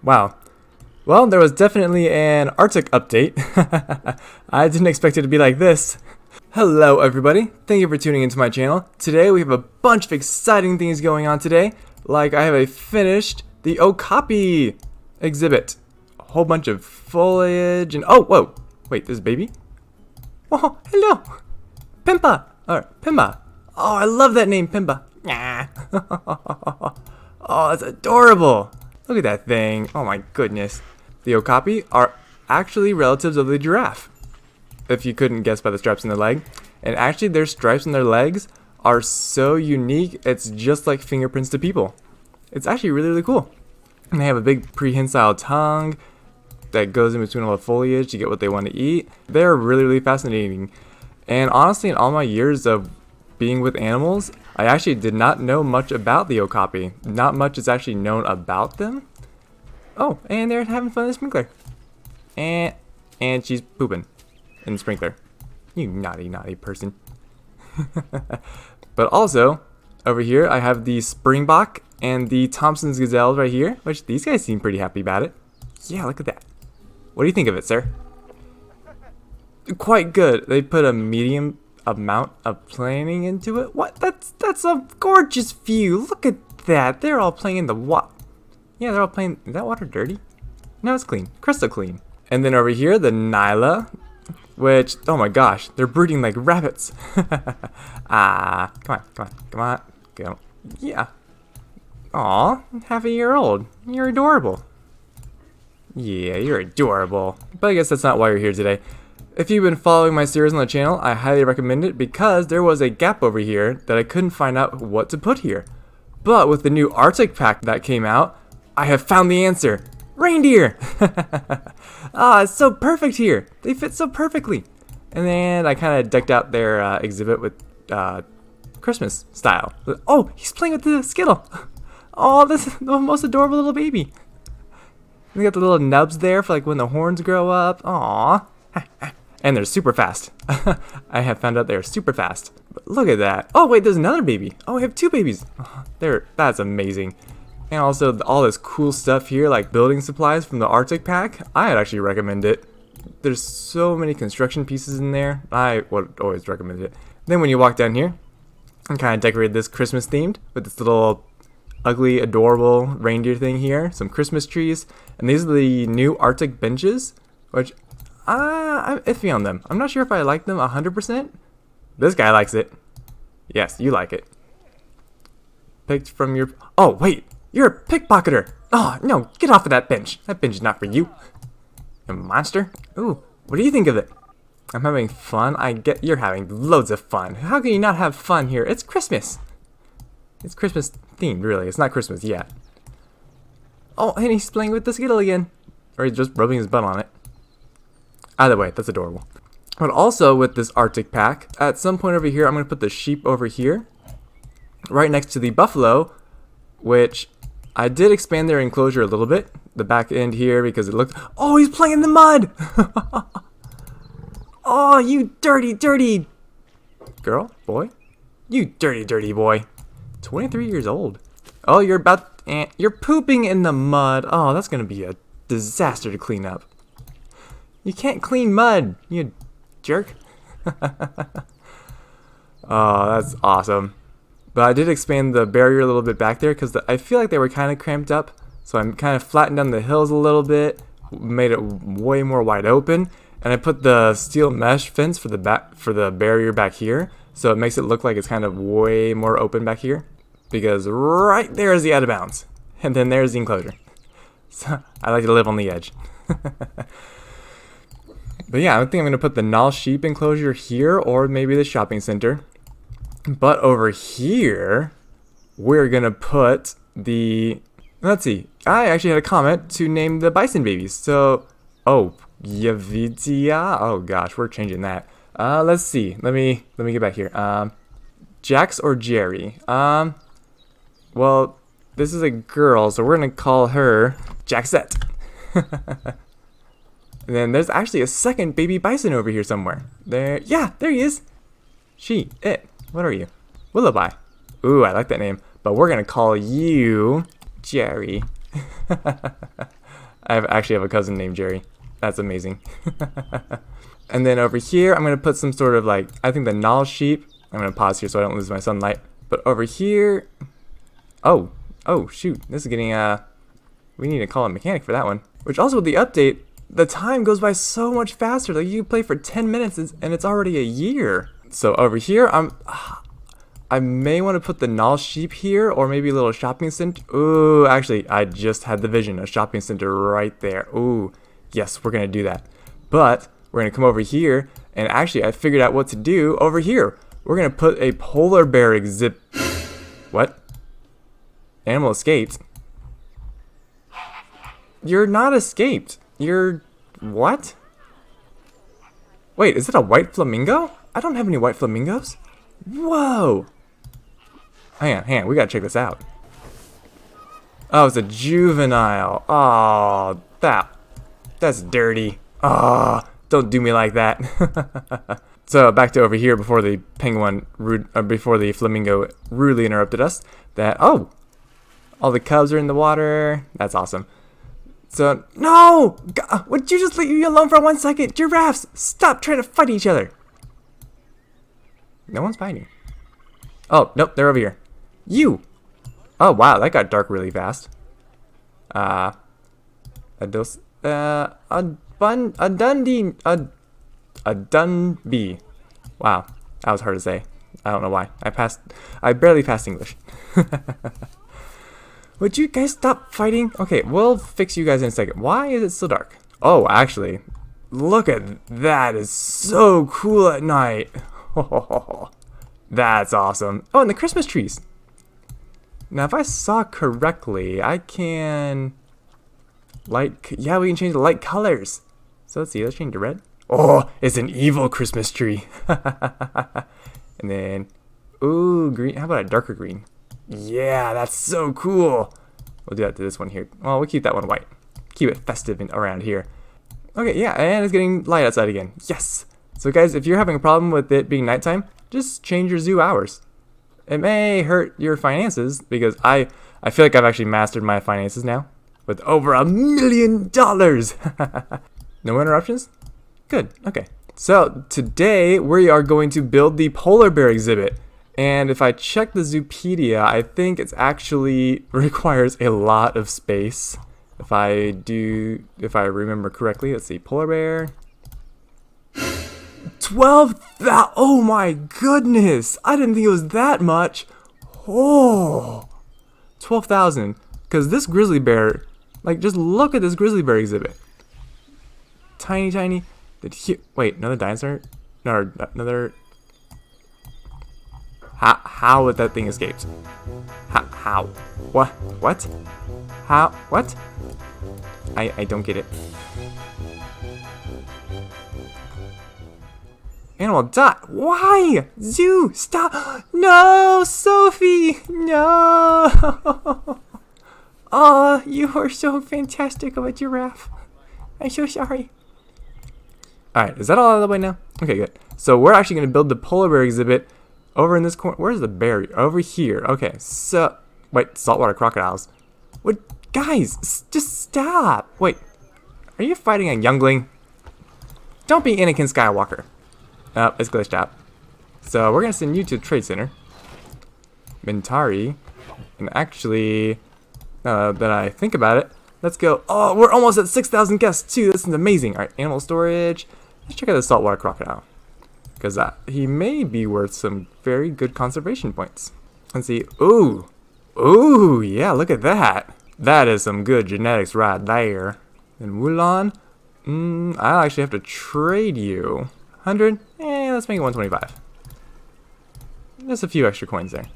Wow. Well, there was definitely an Arctic update. I didn't expect it to be like this. Hello everybody, thank you for tuning into my channel. Today we have a bunch of exciting things going on today. Like I have finished the Okapi exhibit. A whole bunch of foliage and oh, whoa. Wait, this is baby? Oh, hello. Pimpa. Alright, Pimba. Oh, I love that name, Pimba. Oh, that's adorable. Look at that thing. Oh my goodness. The Okapi are actually relatives of the giraffe, if you couldn't guess by the stripes on their leg. And actually their stripes on their legs are so unique, it's just like fingerprints to people. It's actually really, really cool. And they have a big prehensile tongue that goes in between all the foliage to get what they want to eat. They're really, really fascinating. And honestly, in all my years of being with animals, I actually did not know much about the Okapi. Not much is actually known about them. Oh, and they're having fun in the sprinkler. And she's pooping in the sprinkler. You naughty, naughty person. But also, over here, I have the Springbok and the Thompson's gazelles right here, which these guys seem pretty happy about it. Yeah, look at that. What do you think of it, sir? Quite good. They put a medium amount of planning into it. What? That's a gorgeous view. Look at that. They're all playing in the water. Yeah, they're all playing. Is that water dirty? No, it's clean. Crystal clean. And then over here, the Nyla, which, oh my gosh, they're breeding like rabbits. Come on. Go. Yeah. Aw, half a year old. You're adorable. Yeah, you're adorable. But I guess that's not why you're here today. If you've been following my series on the channel, I highly recommend it because there was a gap over here that I couldn't find out what to put here. But with the new Artic pack that came out, I have found the answer. Reindeer! It's so perfect here. They fit so perfectly. And then I kind of decked out their exhibit with Christmas style. Oh, he's playing with the Skittle. Oh, this is the most adorable little baby. They got the little nubs there for like when the horns grow up. Aww. And they're super fast. I have found out they're super fast. But look at that. Oh wait, there's another baby. Oh, we have two babies. That's amazing. And also all this cool stuff here, like building supplies from the Arctic pack. I'd actually recommend it. There's so many construction pieces in there. I would always recommend it. Then when you walk down here, I kind of decorated this Christmas themed with this little ugly, adorable reindeer thing here. Some Christmas trees. And these are the new Arctic benches, which I'm iffy on them. I'm not sure if I like them 100%. This guy likes it. Yes, you like it. Picked from your... Oh, wait. You're a pickpocketer. Oh, no. Get off of that bench. That bench is not for you. You monster. Ooh, what do you think of it? I'm having fun. I get you're having loads of fun. How can you not have fun here? It's Christmas. It's Christmas themed, really. It's not Christmas yet. Oh, and he's playing with the Skittle again. Or he's just rubbing his butt on it. Either way, that's adorable. But also with this Arctic pack, at some point over here, I'm going to put the sheep over here, right next to the buffalo, which I did expand their enclosure a little bit, the back end here, because it looked... Oh, he's playing in the mud! Oh, you dirty, dirty... Girl? Boy? You dirty, dirty boy. 23 years old. Oh, you're about... You're pooping in the mud. Oh, that's going to be a disaster to clean up. You can't clean mud, you jerk. Oh, that's awesome. But I did expand the barrier a little bit back there because I feel like they were kind of cramped up. So I'm kind of flattened down the hills a little bit, made it way more wide open, and I put the steel mesh fence for the barrier back here. So it makes it look like it's kind of way more open back here, because right there is the out of bounds, and then there's the enclosure. So I like to live on the edge. But yeah, I think I'm going to put the Null sheep enclosure here, or maybe the shopping center. But over here, we're going to put the... Let's see. I actually had a comment to name the bison babies. So, oh, Yavitia. Oh gosh, we're changing that. Let's see. Let me get back here. Jax or Jerry? Well, this is a girl, so we're going to call her Jaxette. And then there's actually a second baby bison over here somewhere. There, yeah, there he is. What are you? Willoughby. Ooh, I like that name. But we're gonna call you Jerry. actually have a cousin named Jerry. That's amazing. And then over here, I'm going to put some sort of like, I think the null sheep. I'm going to pause here so I don't lose my sunlight. But over here, oh shoot, this is getting, we need to call a mechanic for that one. Which also with the update, the time goes by so much faster. Like you play for 10 minutes and it's already a year. So over here, I may want to put the null sheep here or maybe a little shopping center. Ooh, actually, I just had the vision, a shopping center right there. Ooh, yes, we're going to do that. But we're going to come over here and actually I figured out what to do over here. We're going to put a polar bear exhibit. What? Animal escaped? You're not escaped. You're... what? Wait, is it a white flamingo? I don't have any white flamingos. Whoa! Hang on, we gotta check this out. Oh, it's a juvenile. Oh, that's dirty. Oh, don't do me like that. So back to over here before the penguin, before the flamingo rudely interrupted us. Oh, all the cubs are in the water. That's awesome. So, no! Would you just leave me alone for 1 second? Giraffes, stop trying to fight each other. No one's fighting. Oh, nope, they're over here. You! Oh, wow, that got dark really fast. A Dunby. Wow, that was hard to say. I don't know why. I barely passed English. Would you guys stop fighting? Okay, we'll fix you guys in a second. Why is it so dark? Oh, actually, look at that. It's so cool at night. That's awesome. Oh, and the Christmas trees. Now, if I saw correctly, I can yeah, we can change the light colors. So let's see, let's change to red. Oh, it's an evil Christmas tree. And then, ooh, green. How about a darker green? Yeah, that's so cool. We'll do that to this one here. Well, we'll keep that one white. Keep it festive around here. Okay, yeah, and it's getting light outside again. Yes. So guys, if you're having a problem with it being nighttime, just change your zoo hours. It may hurt your finances because I feel like I've actually mastered my finances now with over $1 million. No interruptions? Good. Okay. So today we are going to build the polar bear exhibit. And if I check the Zoopedia, I think it actually requires a lot of space. If I remember correctly, let's see, polar bear. 12,000, oh my goodness. I didn't think it was that much. Oh, 12,000. Because this grizzly bear, like just look at this grizzly bear exhibit. Tiny. Wait, another dinosaur? No, another... How would that thing escaped? How? What? How? What? I don't get it. Animal dot. Why? Zoo, stop. No, Sophie. No. Oh, you are so fantastic of a giraffe. I'm so sorry. Alright, is that all out of the way now? Okay, good. So we're actually going to build the polar bear exhibit over in this corner. Where's the bear? Over here. Okay, so... wait, saltwater crocodiles. What? Guys, just stop. Wait, are you fighting a youngling? Don't be Anakin Skywalker. Oh, it's glitched out. So we're going to send you to the trade center. Mentari. And actually, that I think about it, let's go. Oh, we're almost at 6,000 guests too. This is amazing. Alright, animal storage. Let's check out the saltwater crocodile. Because he may be worth some very good conservation points. Let's see. Ooh, yeah, look at that. That is some good genetics right there. And Wulan, I'll actually have to trade you. 100? Let's make it 125. There's a few extra coins there.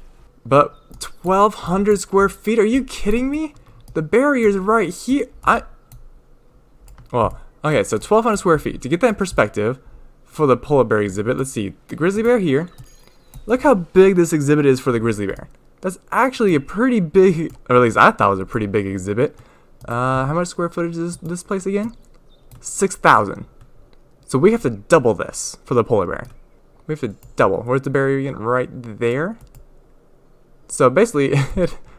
But 1,200 square feet? Are you kidding me? The barrier's right here. Well, okay, so 1,200 square feet. To get that in perspective, for the polar bear exhibit, let's see. The grizzly bear here. Look how big this exhibit is for the grizzly bear. That's actually a pretty big, or at least I thought it was a pretty big exhibit. How much square footage is this place again? 6,000. So we have to double this for the polar bear. We have to double. Where's the barrier again? Right there. So basically,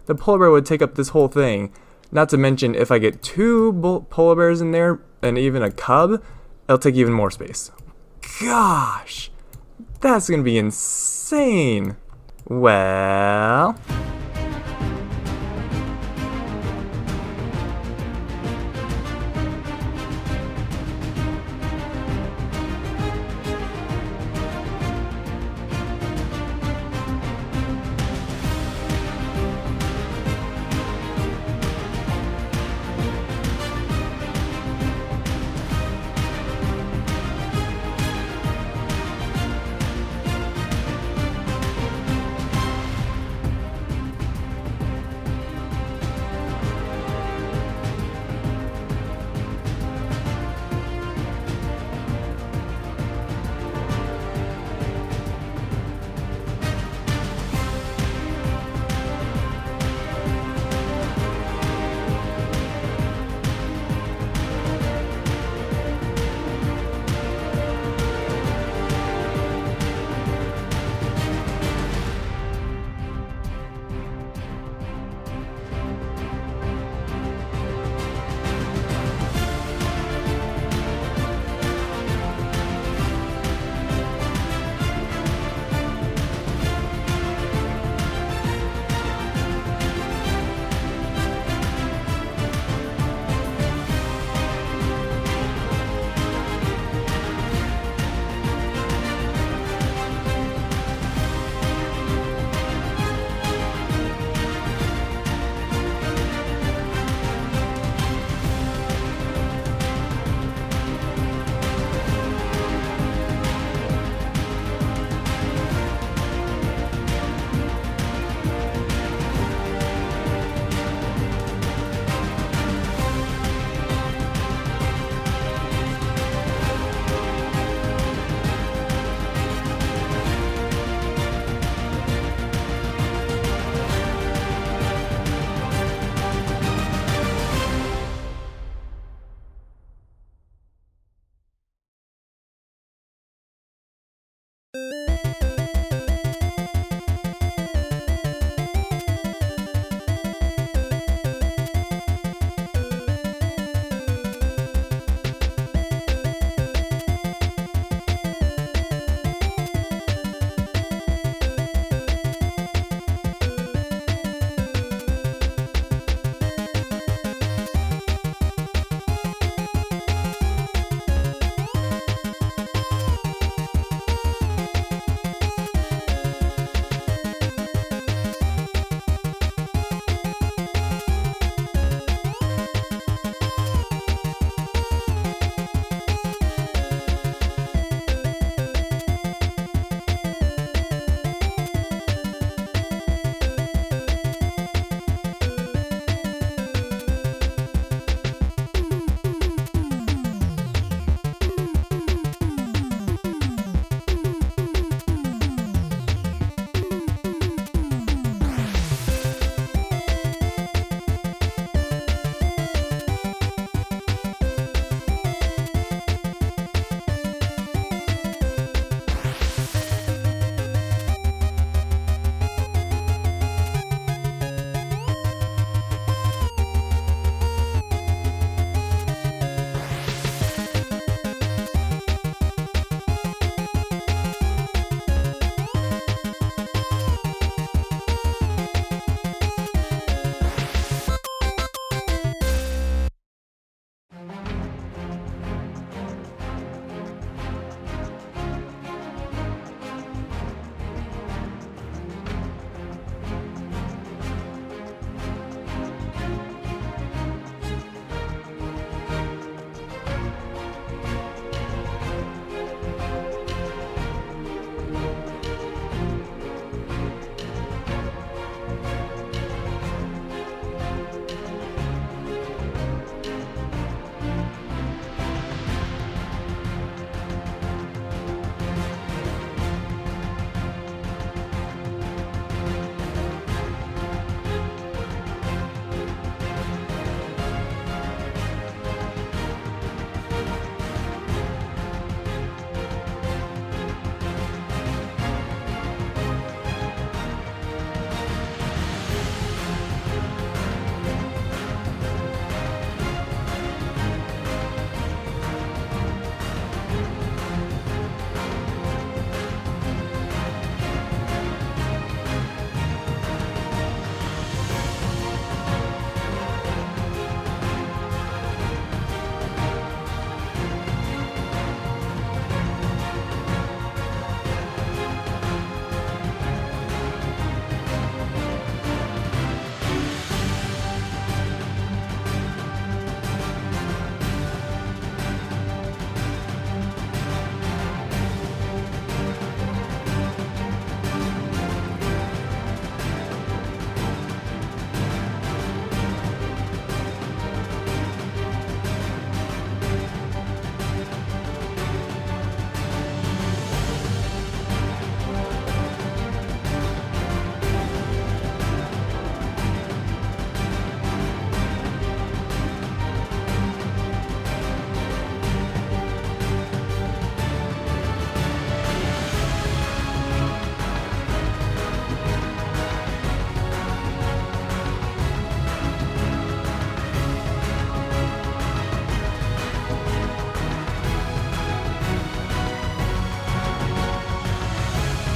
the polar bear would take up this whole thing, Not to mention, if I get two polar bears in there and even a cub, it'll take even more space. Gosh, that's gonna be insane. Well...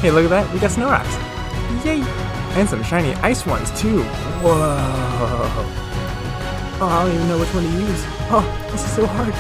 Hey, look at that. We got snow rocks. Yay! And some shiny ice ones, too. Whoa. Oh, I don't even know which one to use. Oh, this is so hard.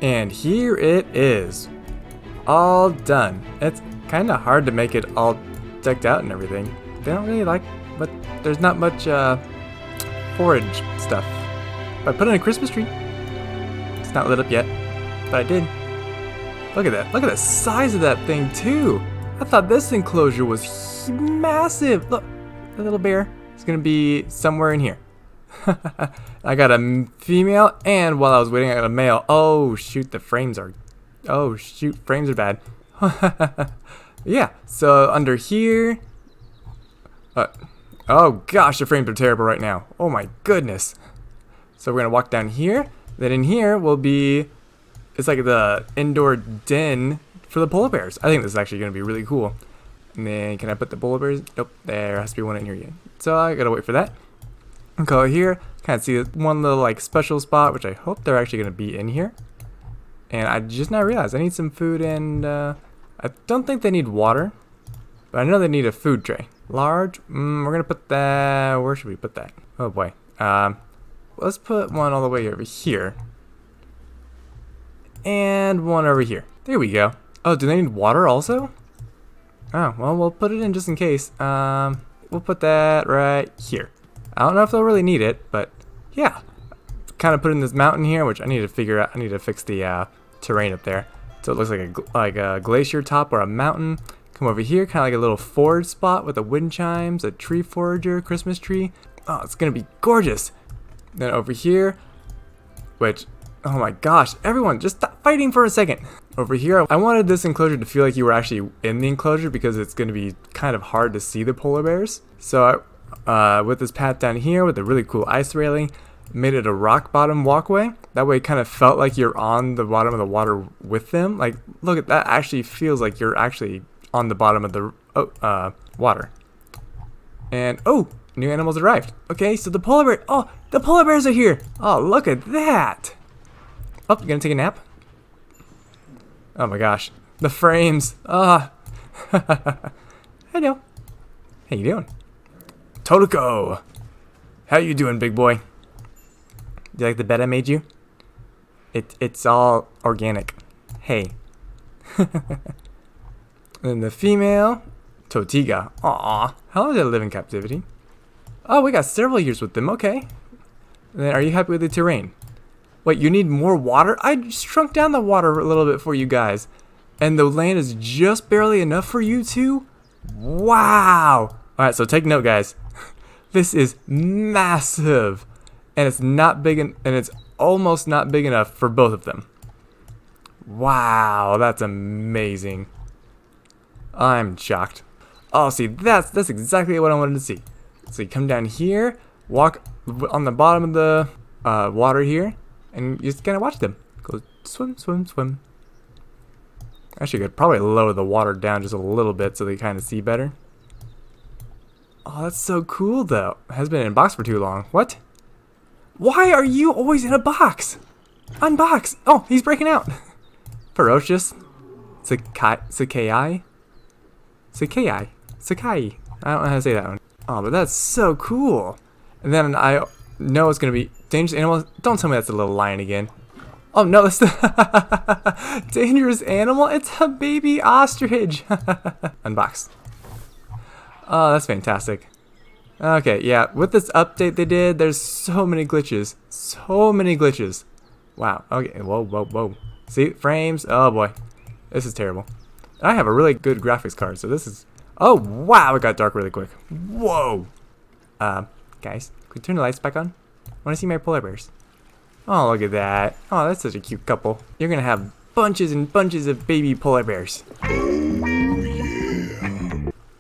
And here it is. All done. It's kind of hard to make it all decked out and everything. They don't really like, but there's not much forage stuff. But I put in a Christmas tree. It's not lit up yet, but I did. Look at that. Look at the size of that thing too. I thought this enclosure was massive. Look, the little bear is gonna be somewhere in here. I got a female, and while I was waiting, I got a male. Oh shoot, frames are bad. Yeah, so under here, oh gosh, the frames are terrible right now. Oh my goodness. So we're gonna walk down here. Then in here will be, it's like the indoor den for the polar bears. I think this is actually gonna be really cool. And then can I put the polar bears? Nope, there has to be one in here again. So I gotta wait for that. Go here, kind of see one little like special spot, which I hope they're actually gonna be in here. And I just now realized I need some food, and I don't think they need water, but I know they need a food tray. Large. We're gonna put that. Where should we put that? Oh boy. Let's put one all the way over here, and one over here. There we go. Oh, do they need water also? Oh well, we'll put it in just in case. We'll put that right here. I don't know if they'll really need it, but yeah. Kind of put in this mountain here, which I need to figure out. I need to fix the terrain up there, so it looks like a glacier top or a mountain. Come over here, kind of like a little forage spot with the wind chimes, a tree forager, Christmas tree. Oh, it's gonna be gorgeous. Then over here, which, oh my gosh, everyone, just stop fighting for a second. Over here, I wanted this enclosure to feel like you were actually in the enclosure because it's gonna be kind of hard to see the polar bears. So with this path down here with a really cool ice railing, made it a rock bottom walkway. That way it kind of felt like you're on the bottom of the water with them. Like, look at that, actually feels like you're actually on the bottom of the water. And oh, new animals arrived. Okay, so the polar bears are here. Oh, look at that. Oh, you gonna take a nap? Oh my gosh, the frames. Hello. How you doing? Totoko. How you doing, big boy? Do you like the bed I made you? It's all organic. Hey. And the female, Totiga. Aw, how long did they live in captivity? Oh, we got several years with them. Okay. And then, are you happy with the terrain? Wait, you need more water? I shrunk down the water a little bit for you guys, and the land is just barely enough for you two. Wow. All right, so take note, guys. This is massive. And it's not big, and it's almost not big enough for both of them. Wow, that's amazing. I'm shocked. Oh, see, that's exactly what I wanted to see. So you come down here, walk on the bottom of the water here, and you just kind of watch them go swim, swim, swim. Actually, I could probably lower the water down just a little bit so they kind of see better. Oh, that's so cool, though. It has been in a box for too long. What? Why are you always in a box? Unbox! Oh, he's breaking out. Ferocious. Sakai. I don't know how to say that one. Oh, but that's so cool. And then I know it's going to be dangerous animals. Don't tell me that's a little lion again. Oh, no, that's the dangerous animal. It's a baby ostrich. Unbox. Oh, that's fantastic. Okay, yeah, with this update they did, there's so many glitches. So many glitches. Wow, okay, whoa, whoa, whoa. See, frames, oh boy. This is terrible. I have a really good graphics card, so this is... Oh, wow, it got dark really quick. Whoa. Guys, can we turn the lights back on? I want to see my polar bears. Oh, look at that. Oh, that's such a cute couple. You're gonna have bunches and bunches of baby polar bears.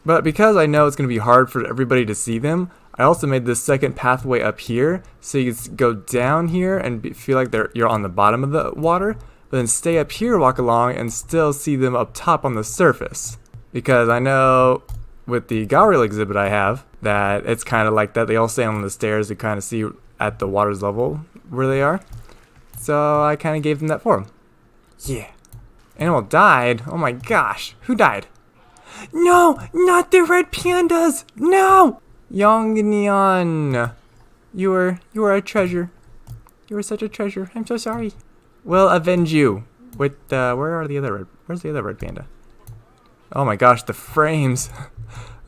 But because I know it's going to be hard for everybody to see them, I also made this second pathway up here, so you can go down here and feel like you're on the bottom of the water, but then stay up here, walk along, and still see them up top on the surface. Because I know with the Gauriel exhibit I have, that it's kind of like that. They all stay on the stairs to kind of see at the water's level where they are. So I kind of gave them that for them. Yeah. Animal died? Oh my gosh. Who died? No, not the red pandas. No, Yongnion, you were a treasure. You were such a treasure. I'm so sorry. will avenge you. With where's the other red panda? Oh my gosh, the frames.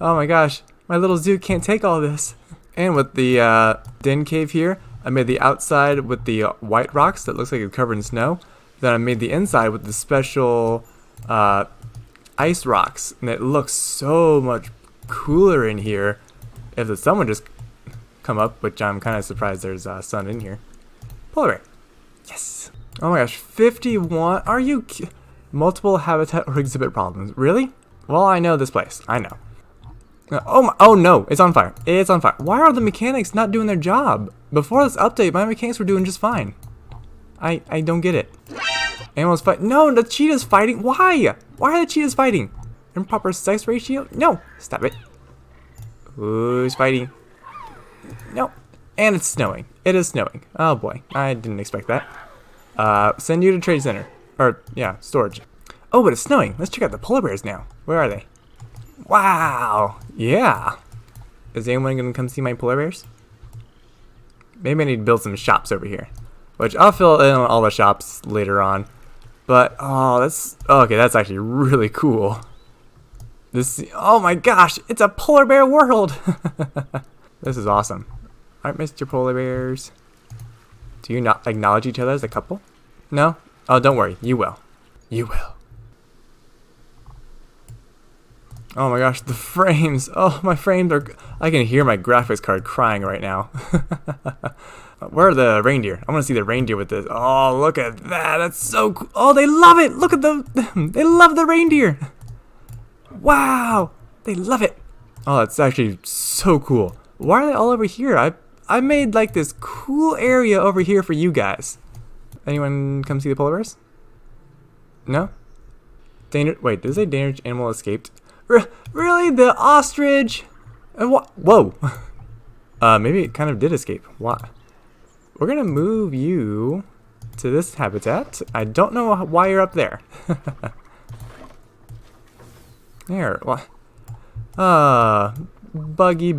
Oh my gosh, my little zoo can't take all this. And with the den cave here, I made the outside with the white rocks that looks like it's covered in snow. Then I made the inside with the special ice rocks, and it looks so much cooler in here. If the sun would just come up, which I'm kind of surprised there's sun in here. Polar bear. Yes. Oh my gosh, 51. Are you multiple habitat or exhibit problems? Really? Well, I know this place. I know. Oh no, it's on fire. It's on fire. Why are the mechanics not doing their job? Before this update, my mechanics were doing just fine. I don't get it. Animals fight. No, the cheetah's fighting. Why? Why are the cheetahs fighting? Improper sex ratio? No. Stop it. Who's fighting? No. And it's snowing. It is snowing. Oh boy. I didn't expect that. Send you to trade center. Or, yeah, storage. Oh, but it's snowing. Let's check out the polar bears now. Where are they? Wow. Yeah. Is anyone going to come see my polar bears? Maybe I need to build some shops over here. Which I'll fill in on all the shops later on. But, okay, that's actually really cool. Oh my gosh, it's a polar bear world. This is awesome. Alright, Mr. Polar Bears. Do you not acknowledge each other as a couple? No? Oh, don't worry, you will. You will. Oh my gosh, the frames. Oh, my frames are... I can hear my graphics card crying right now. Where are the reindeer? I want to see the reindeer with this. Oh, look at that. That's so cool. Oh, they love it. Look at them. They love the reindeer. Wow. They love it. Oh, that's actually so cool. Why are they all over here? I made like this cool area over here for you guys. Anyone come see the polar bears? No? Wait, did it say dangerous animal escaped? Really? The ostrich? Whoa. Maybe it kind of did escape. Why? We're gonna move you to this habitat. I don't know why you're up there. There. What? Buggy.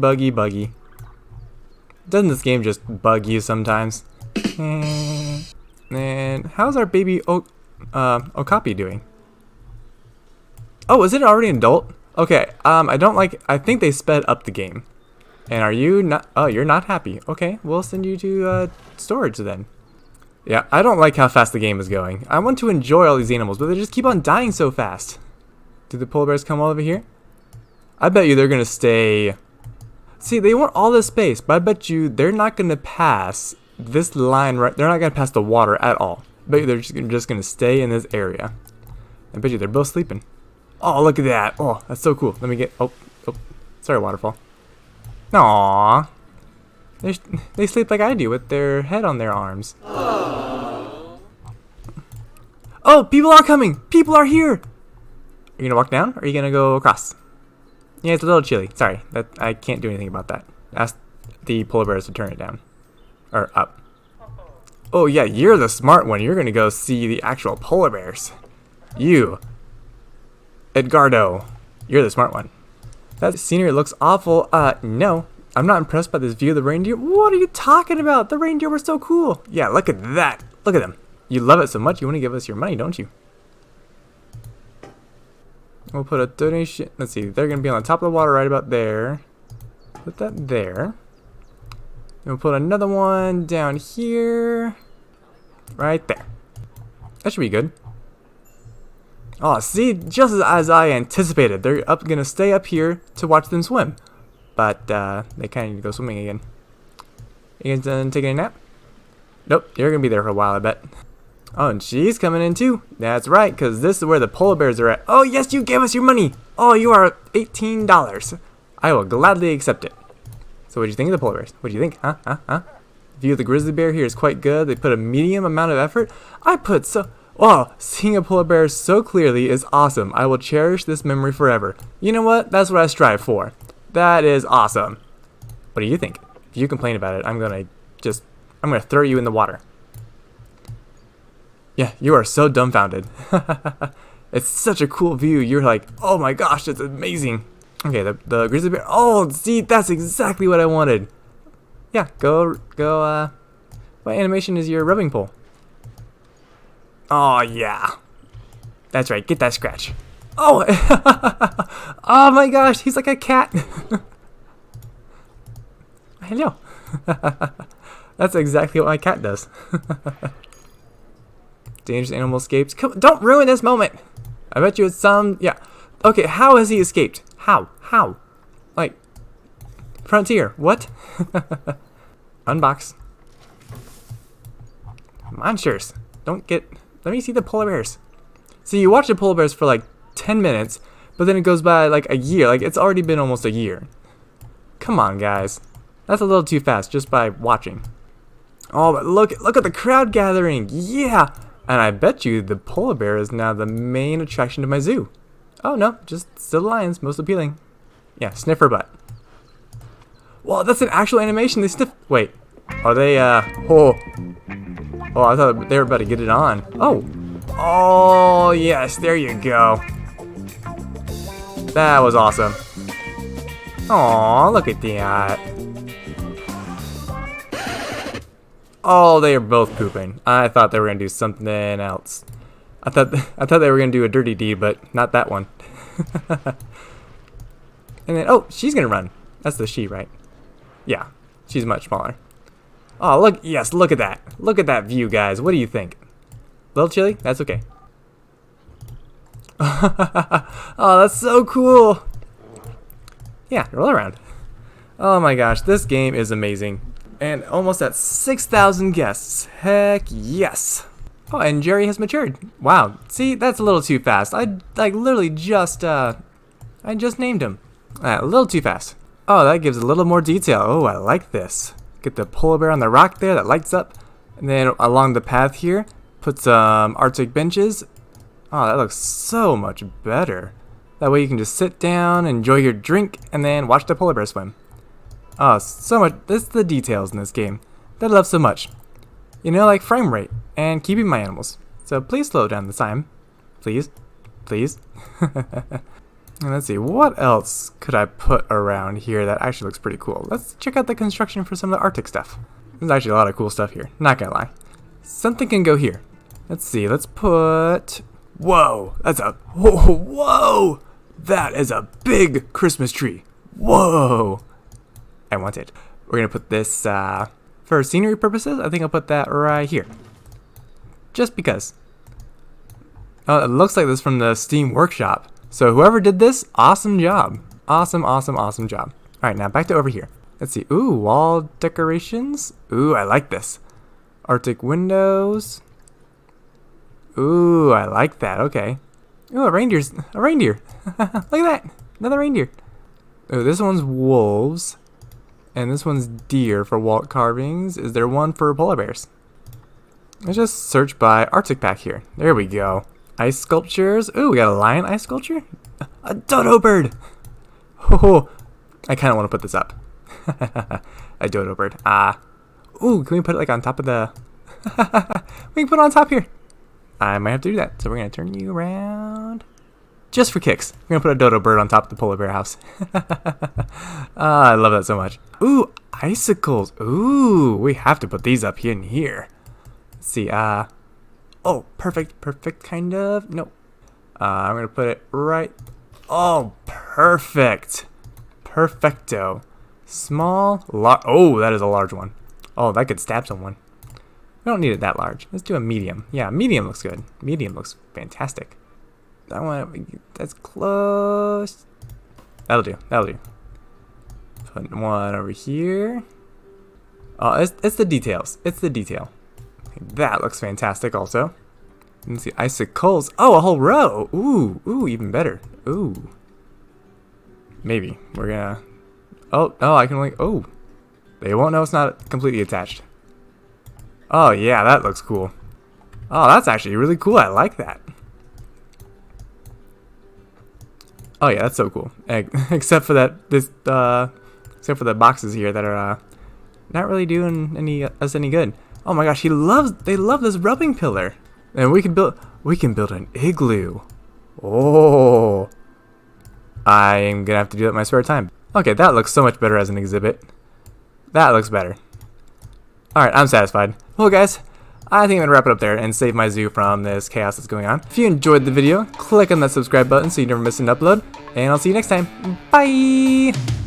Doesn't this game just bug you sometimes? And how's our baby Okapi doing? Oh, is it already an adult? Okay, I think they sped up the game. And are you not, oh, you're not happy. Okay, we'll send you to storage then. Yeah, I don't like how fast the game is going. I want to enjoy all these animals, but they just keep on dying so fast. Do the polar bears come all over here? I bet you they're gonna stay. See, they want all this space, but I bet you they're not gonna pass this line right. They're not gonna pass the water at all. I bet you they're just gonna stay in this area. I bet you they're both sleeping. Oh, look at that. Oh, that's so cool. Let me get. Oh, sorry, waterfall. Aww. They sleep like I do with their head on their arms. Oh, people are coming. People are here. Are you gonna walk down or are you gonna go across? Yeah, it's a little chilly. Sorry, I can't do anything about that. Ask the polar bears to turn it down. Or up. Oh yeah, you're the smart one. You're gonna go see the actual polar bears. You. Edgardo. You're the smart one. That scenery looks awful. No. I'm not impressed by this view of the reindeer. What are you talking about? The reindeer were so cool. Yeah, look at that. Look at them. You love it so much, you want to give us your money, don't you? We'll put a donation. Let's see. They're going to be on the top of the water right about there. Put that there. And we'll put another one down here. Right there. That should be good. Oh, see, just as I anticipated, they're gonna stay up here to watch them swim. But they kind of need to go swimming again. You guys done taking a nap? Nope, you're gonna be there for a while, I bet. Oh, and she's coming in too. That's right, because this is where the polar bears are at. Oh, yes, you gave us your money. Oh, you are $18. I will gladly accept it. So what do you think of the polar bears? What do you think? Huh? View of the grizzly bear here is quite good. They put a medium amount of effort. Wow, seeing a polar bear so clearly is awesome. I will cherish this memory forever. You know what? That's what I strive for. That is awesome. What do you think? If you complain about it, I'm gonna throw you in the water. Yeah, you are so dumbfounded. It's such a cool view. You're like, oh my gosh, it's amazing. Okay, the grizzly bear. Oh, see, that's exactly what I wanted. Yeah, go. What animation is your rubbing pole? Oh, yeah. That's right. Get that scratch. Oh! Oh my gosh, he's like a cat. Hello. That's exactly what my cat does. Dangerous animal escapes. Come, don't ruin this moment. I bet you it's some... Yeah. Okay, how has he escaped? How? How? Like... Frontier. What? Unbox. Monsters. Don't get... Let me see the polar bears. See, you watch the polar bears for like 10 minutes, but then it goes by like a year. Like, it's already been almost a year. Come on, guys. That's a little too fast just by watching. Oh, but look at the crowd gathering. Yeah. And I bet you the polar bear is now the main attraction to my zoo. Oh, no. Just still the lions. Most appealing. Yeah, sniff her butt. Well, that's an actual animation. They sniff... Wait. Are they, Oh, I thought they were about to get it on. Oh. Oh, yes. There you go. That was awesome. Aw, look at that. Oh, they are both pooping. I thought they were gonna do something else. I thought they were gonna do a dirty deed, but not that one. And then, oh, she's gonna run. That's the she, right? Yeah, she's much smaller. Oh, look, yes, look at that. Look at that view, guys. What do you think? A little chilly? That's okay. Oh, that's so cool. Yeah, roll around. Oh my gosh, this game is amazing. And almost at 6,000 guests. Heck yes. Oh, and Jerry has matured. Wow. See, that's a little too fast. I literally just, I just named him. A little too fast. Oh, that gives a little more detail. Oh, I like this. Get the polar bear on the rock there that lights up. And then along the path here, put some Arctic benches. Oh, that looks so much better. That way you can just sit down, enjoy your drink, and then watch the polar bear swim. Oh, so much. This is the details in this game that I love so much. You know, like frame rate and keeping my animals. So please slow down the time. Please. Please. And let's see, what else could I put around here that actually looks pretty cool? Let's check out the construction for some of the Arctic stuff. There's actually a lot of cool stuff here, not gonna lie. Something can go here. Let's see, let's put... Whoa, that's a... Whoa, whoa! That is a big Christmas tree. Whoa! I want it. We're gonna put this, for scenery purposes, I think I'll put that right here. Just because. Oh, it looks like this from the Steam Workshop. So whoever did this, awesome job. Awesome, awesome, awesome job. Alright, now back to over here. Let's see. Ooh, wall decorations. Ooh, I like this. Arctic windows. Ooh, I like that. Okay. Ooh, a reindeer. Look at that. Another reindeer. Ooh, this one's wolves. And this one's deer for wall carvings. Is there one for polar bears? Let's just search by Arctic Pack here. There we go. Ice sculptures. Ooh, we got a lion ice sculpture. A dodo bird. Oh, I kind of want to put this up. A dodo bird. Ooh, can we put it like on top of the... We can put it on top here. I might have to do that. So we're going to turn you around. Just for kicks. We're going to put a dodo bird on top of the polar bear house. I love that so much. Ooh, icicles. Ooh, we have to put these up here and here. Let's see. Oh, perfect kind of. No. I'm going to put it right. Oh, perfect. Perfecto. Small, oh, that is a large one. Oh, that could stab someone. We don't need it that large. Let's do a medium. Yeah, medium looks good. Medium looks fantastic. That one, that's close. That'll do. Put one over here. Oh, it's the details. It's the detail. That looks fantastic also. Let's see, icicles. Oh, a whole row. Ooh, even better. Ooh. Maybe. We're gonna... Oh, I can only... Oh. They won't know it's not completely attached. Oh, yeah, that looks cool. Oh, that's actually really cool. I like that. Oh, yeah, that's so cool. Except for that, except for the boxes here that are not really doing us any good. Oh my gosh, they love this rubbing pillar. And we can build an igloo. Oh. I am gonna have to do that in my spare time. Okay, that looks so much better as an exhibit. That looks better. Alright, I'm satisfied. Well guys, I think I'm gonna wrap it up there and save my zoo from this chaos that's going on. If you enjoyed the video, click on that subscribe button so you never miss an upload, and I'll see you next time. Bye!